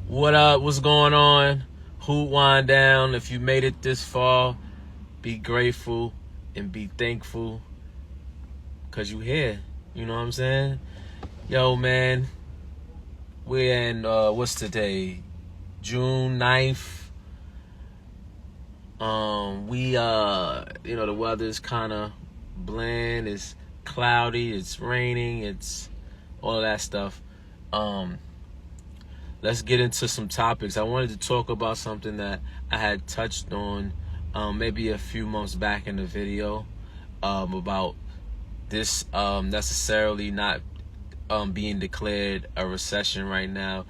What up? What's going on? Hoot wind down. If you made it this far, be grateful and be thankful because you here. You know what I'm saying? Yo, man. We're in, what's today? June 9th. The weather's kind of bland. It's cloudy. It's raining. It's all of that stuff. Let's get into some topics. I wanted to talk about something that I had touched on maybe a few months back in the video about this necessarily not being declared a recession right now,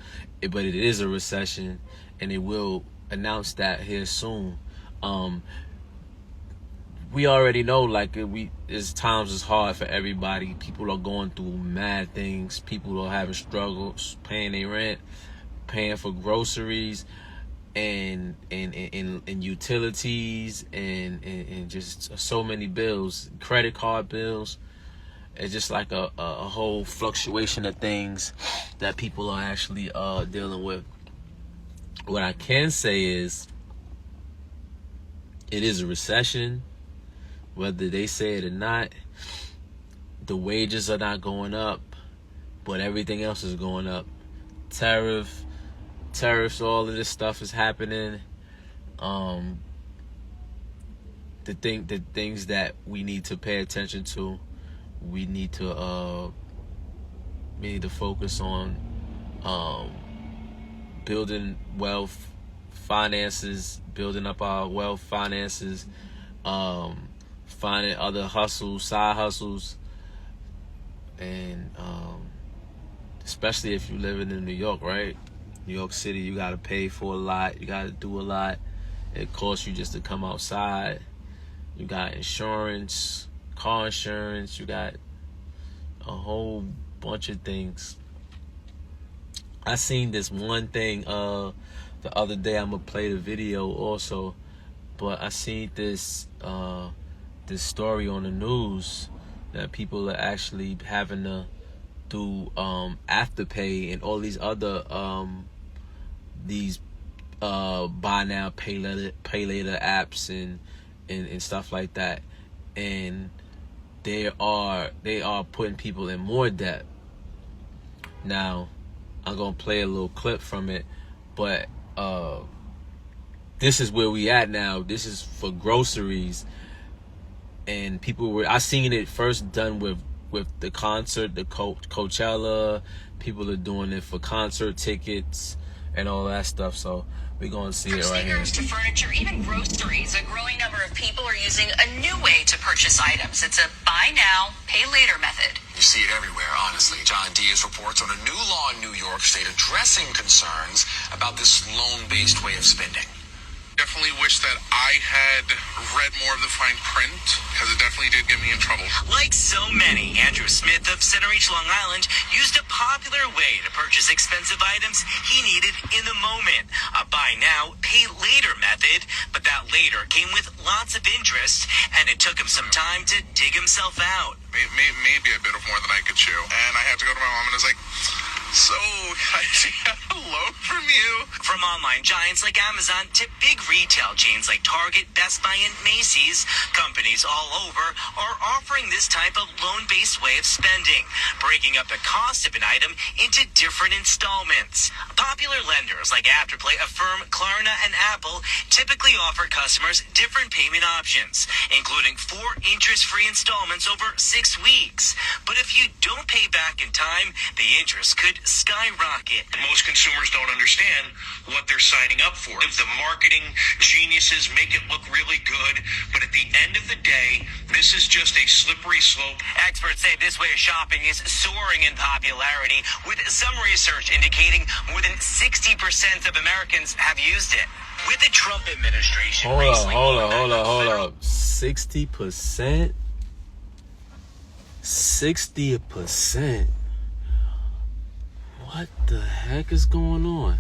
but it is a recession, and it will announce that here soon. We already know, like, times is hard for everybody. People are going through mad things. People are having struggles paying their rent, paying for groceries and utilities and just so many bills, credit card bills. It's just like a whole fluctuation of things that people are actually dealing with. What I can say is it is a recession, whether they say it or not. The wages are not going up, but everything else is going up. Tariffs, all of this stuff is happening. The things that we need to pay attention to, we need to focus on building wealth, finances, building up our wealth, finances, finding other hustles, side hustles, and especially if you're living in New York, right? New York City, you got to pay for a lot. You got to do a lot. It costs you just to come outside. You got insurance, car insurance. You got a whole bunch of things. I seen this one thing the other day. I'm going to play the video also. But I seen this story on the news that people are actually having to do Afterpay and all these other buy now, pay later apps and stuff like that, and they are putting people in more debt. Now, I'm gonna play a little clip from it, but this is where we at now. This is for groceries, and I seen it first done with the concert, the Coachella. People are doing it for concert tickets and all that stuff. So we're going to see it right here. From sneakers to furniture, even groceries, a growing number of people are using a new way to purchase items. It's a buy now, pay later method. You see it everywhere, honestly. John Diaz reports on a new law in New York State addressing concerns about this loan-based way of spending. Definitely wish that I had read more of the fine print, because it definitely did get me in trouble. Like so many, Andrew Smith of Center Reach, Long Island, used a popular way to purchase expensive items he needed in the moment. A buy now, pay later method, but that later came with lots of interest, and it took him some time to dig himself out. Maybe a bit of more than I could chew. And I had to go to my mom and I was like, so, I got a loan from you. From online giants like Amazon to big retail chains like Target, Best Buy, and Macy's, companies all over are offering this type of loan-based way of spending, breaking up the cost of an item into different installments. Popular lenders like Afterpay, Affirm, Klarna, and Apple typically offer customers different payment options, including 4 interest-free installments over 6 weeks. But if you don't pay back in time, the interest could skyrocket. Most consumers don't understand what they're signing up for. The marketing geniuses make it look really good, but at the end of the day, this is just a slippery slope. Experts say this way of shopping is soaring in popularity, with some research indicating more than 60% of Americans have used it. With the Trump administration, hold up. 60%? 60%? What the heck is going on?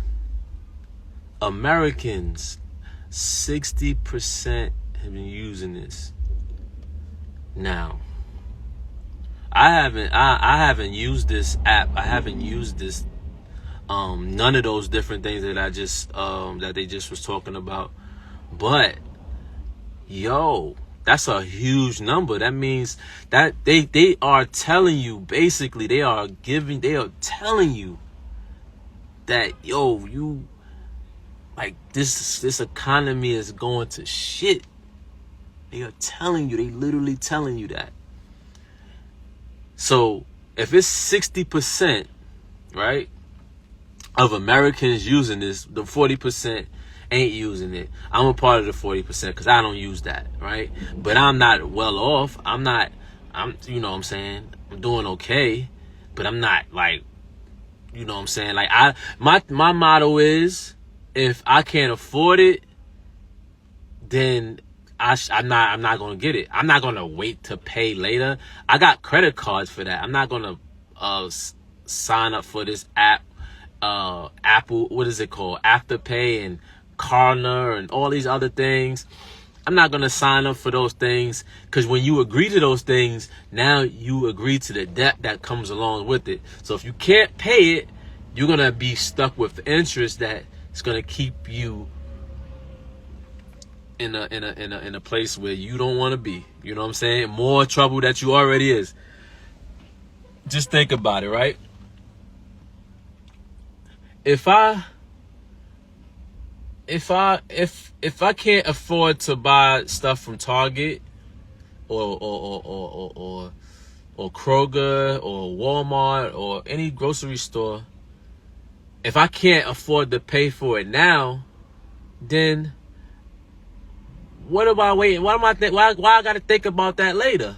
Americans, 60% have been using this. Now, I haven't used this app. I haven't used this None of those different things that I just that they just was talking about. But yo, that's a huge number. That means that they are telling you, basically, they are telling you that, yo, you, like, this economy is going to shit. They are telling you, they literally telling you that. So if it's 60%, right, of Americans using this, the 40% ain't using it. I'm a part of the 40% because I don't use that, right? But I'm not well off. I'm you know what I'm saying? I'm doing okay, but I'm not like, you know what I'm saying? Like, my motto is, if I can't afford it, then I'm not gonna get it. I'm not gonna wait to pay later. I got credit cards for that. I'm not gonna sign up for this app, Apple, what is it called, Afterpay and Klarna and all these other things. I'm not gonna sign up for those things, because when you agree to those things, now you agree to the debt that comes along with it. So if you can't pay it, you're gonna be stuck with the interest that is gonna keep you in a place where you don't want to be. You know what I'm saying? More trouble that you already is. Just think about it, right? If I can't afford to buy stuff from Target or Kroger or Walmart or any grocery store, if I can't afford to pay for it now, then what am I waiting? Why I gotta think about that later?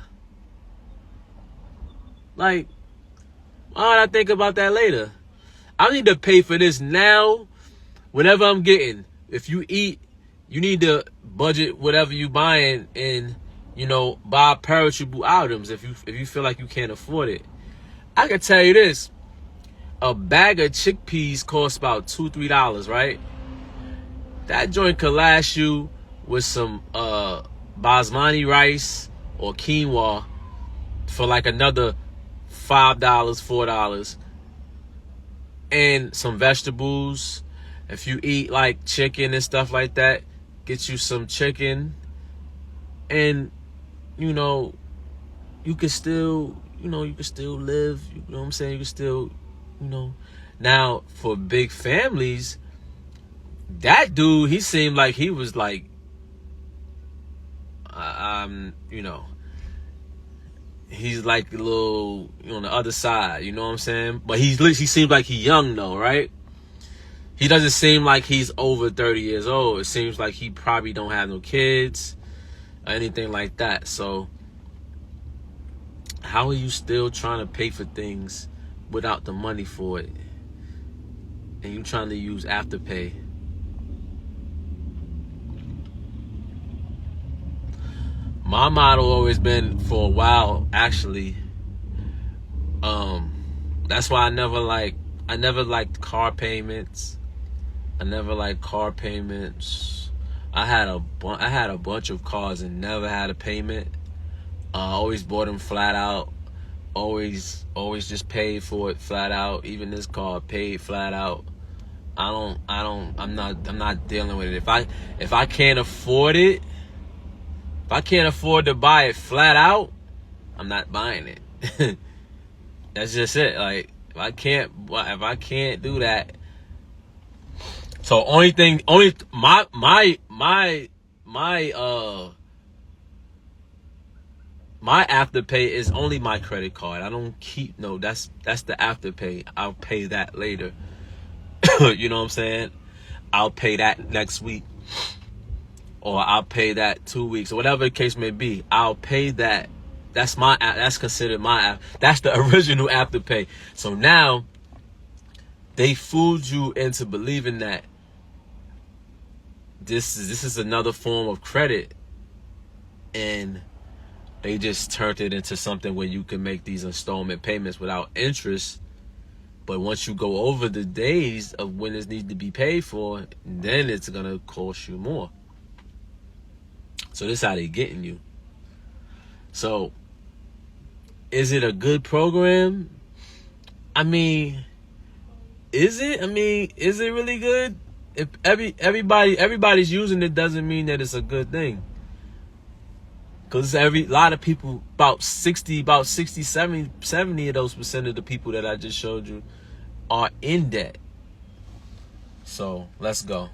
Like, why would I think about that later? I need to pay for this now, whatever I'm getting. If you eat, you need to budget whatever you buying and, you know, buy perishable items if you feel like you can't afford it. I can tell you this. A bag of chickpeas costs about $2-3, right? That joint could last you with some basmati rice or quinoa for like another $5, $4, and some vegetables. If you eat like chicken and stuff like that, get you some chicken, and you know, you can still live. You know what I'm saying? You can still, you know. Now for big families, that dude, he seemed like he was like, you know, he's like a little, on the other side, you know what I'm saying? But he seems like he's young though, right? He doesn't seem like he's over 30 years old. It seems like he probably don't have no kids or anything like that. So how are you still trying to pay for things without the money for it? And you trying to use Afterpay? My motto always been, for a while actually, that's why I never liked car payments. I had a bunch of cars and never had a payment. Always bought them flat out. Always just paid for it flat out. Even this car, paid flat out. I'm not dealing with it. If I can't afford it, if I can't afford to buy it flat out, I'm not buying it. That's just it. Like, if I can't do that. So my Afterpay is only my credit card. I don't keep that's the Afterpay. I'll pay that later. You know what I'm saying? I'll pay that next week, or I'll pay that 2 weeks, or whatever the case may be. I'll pay that. That's my app. That's considered my app. That's the original Afterpay. So now they fooled you into believing that this is another form of credit, and they just turned it into something where you can make these installment payments without interest. But once you go over the days of when this needs to be paid for, then it's gonna cost you more. So this is how they getting you. So is it a good program? I mean, is it? I mean, is it really good? If everybody's using it, doesn't mean that it's a good thing. Because a lot of people, about 70 of those percent of the people that I just showed you are in debt. So let's go.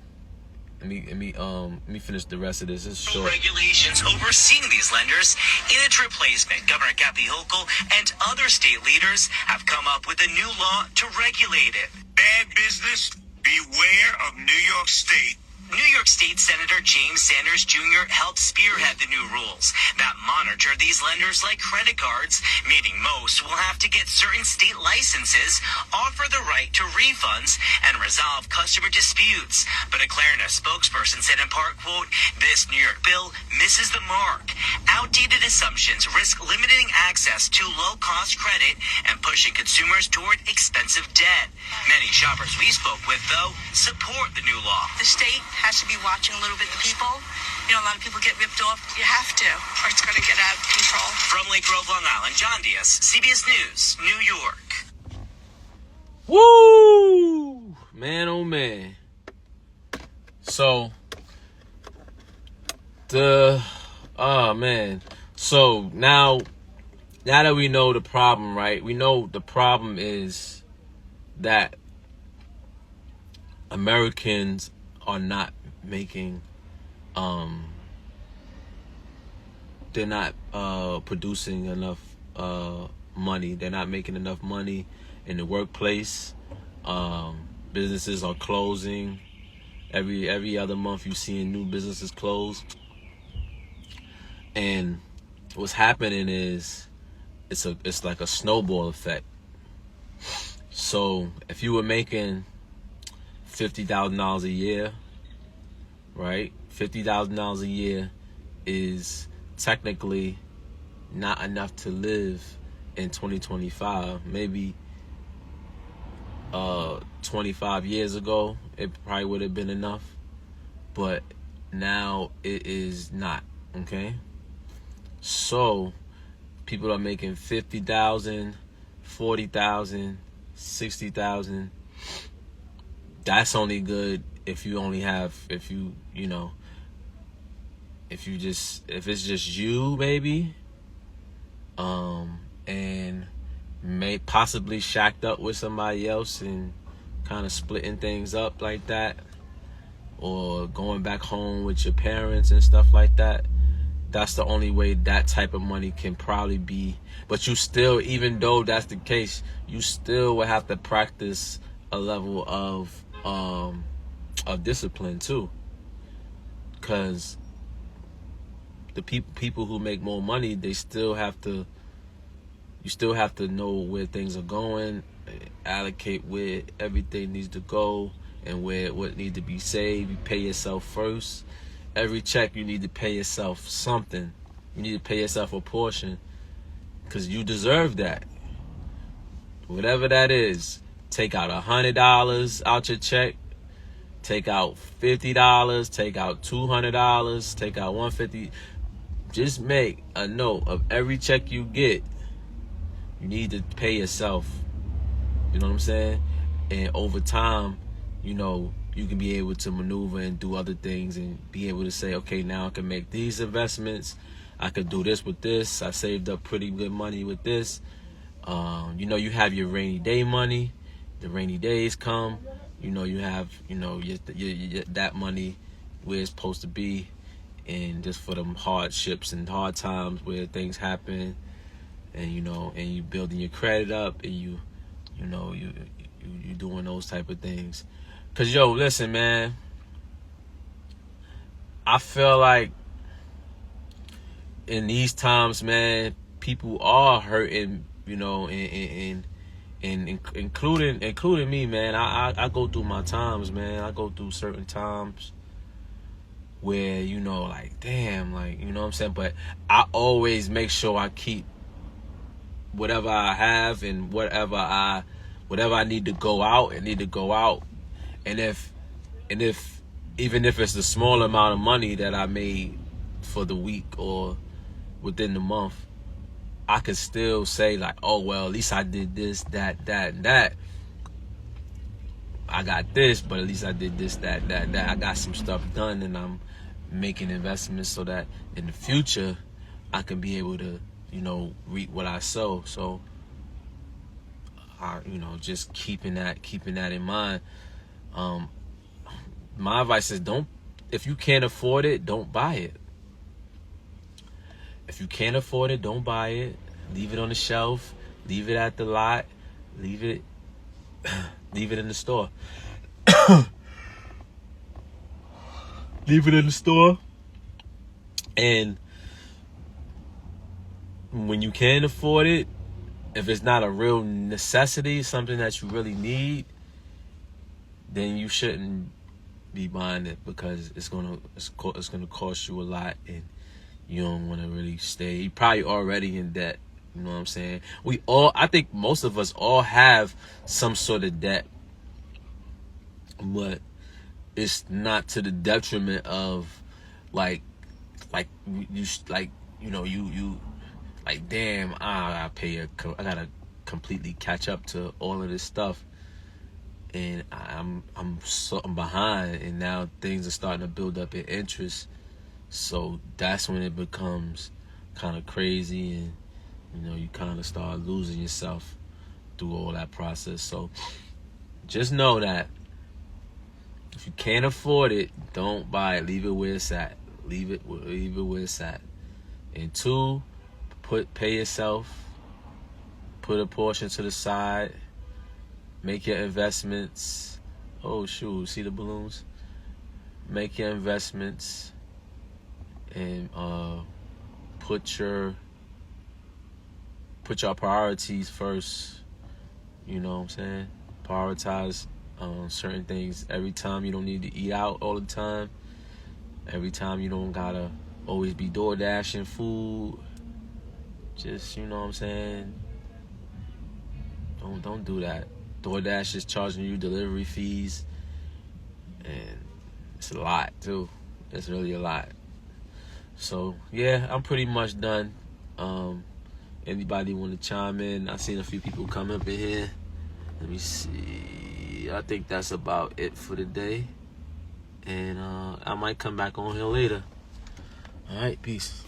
Let me finish the rest of this. It's short. Regulations overseeing these lenders. In its replacement, Governor Kathy Hochul and other state leaders have come up with a new law to regulate it. Bad business, beware of New York State. New York State Senator James Sanders Jr. helped spearhead the new rules that monitor these lenders like credit cards, meaning most will have to get certain state licenses, offer the right to refunds, and resolve customer disputes. But a Klarna spokesperson said in part, quote, "This New York bill misses the mark. Outdated assumptions risk limiting access to low-cost credit and pushing consumers toward expensive debt." Many shoppers we spoke with, though, support the new law. The state has to be watching a little bit the people. You know, a lot of people get ripped off. You have to, or it's going to get out of control. From Lake Grove, Long Island, John Diaz, CBS News, New York. Woo! Man, oh man. So, man. So, now that we know the problem, right? We know the problem is that Americans are not making, they're not producing enough money. They're not making enough money in the workplace. Businesses are closing. Every other month you're seeing new businesses close. And what's happening is it's like a snowball effect. So if you were making $50,000 a year, right? $50,000 a year is technically not enough to live in 2025. Maybe 25 years ago, it probably would have been enough, but now it is not, okay? So people are making 50,000, 40,000, 60,000. That's only good if you only have, if it's just you, maybe, and may possibly shacked up with somebody else and kind of splitting things up like that, or going back home with your parents and stuff like that. That's the only way that type of money can probably be. But you still, even though that's the case, you still will have to practice a level of discipline too, because the people who make more money, you still have to know where things are going, allocate where everything needs to go, and what needs to be saved. You pay yourself first. Every check, you need to pay yourself something. You need to pay yourself a portion, because you deserve that. Whatever that is, take out $100 out your check, take out $50, take out $200, take out $150. Just make a note of every check you get. You need to pay yourself. You know what I'm saying? And over time, you can be able to maneuver and do other things and be able to say, okay, now I can make these investments. I could do this with this. I saved up pretty good money with this. You have your rainy day money. The rainy days come. You have, your that money where it's supposed to be, and just for them hardships and hard times where things happen, and you building your credit up, and you doing those type of things. Cause listen, man, I feel like in these times, man, people are hurting, and including me, man. I go through my times, man. I go through certain times where, like, damn, like, you know what I'm saying? But I always make sure I keep whatever I have, and whatever I need to go out, I need to go out. And if even if it's the small amount of money that I made for the week or within the month, I could still say, like, oh, well, at least I did this, that, and that. I got this, but at least I did this, that. I got some stuff done, and I'm making investments so that in the future I can be able to, reap what I sow. So, just keeping that in mind. My advice is if you can't afford it, don't buy it. If you can't afford it, don't buy it. Leave it on the shelf. Leave it at the lot. Leave it in the store. Leave it in the store. And when you can afford it, if it's not a real necessity, something that you really need, then you shouldn't be buying it, because it's gonna cost you a lot, and you don't want to really stay. You're probably already in debt. You know what I'm saying? I think most of us all have some sort of debt, but it's not to the detriment of like damn, I gotta completely catch up to all of this stuff, and I'm behind, and now things are starting to build up in interest. So that's when it becomes kind of crazy, and you kind of start losing yourself through all that process. So just know that if you can't afford it, don't buy it. Leave it where it's at. Leave it where it's at. And 2, pay yourself. Put a portion to the side. Make your investments. Oh shoot, see the balloons? Make your investments, and put your priorities first. You know what I'm saying? Prioritize certain things. Every time you don't need to eat out all the time. Every time you don't gotta always be door dashing food. Just, you know what I'm saying? Don't do that. DoorDash is charging you delivery fees, and it's a lot too. It's really a lot. So yeah, I'm pretty much done. Anybody want to chime in? I've seen a few people come up in here. Let me see. I think that's about it for the day, and I might come back on here later. All right, peace.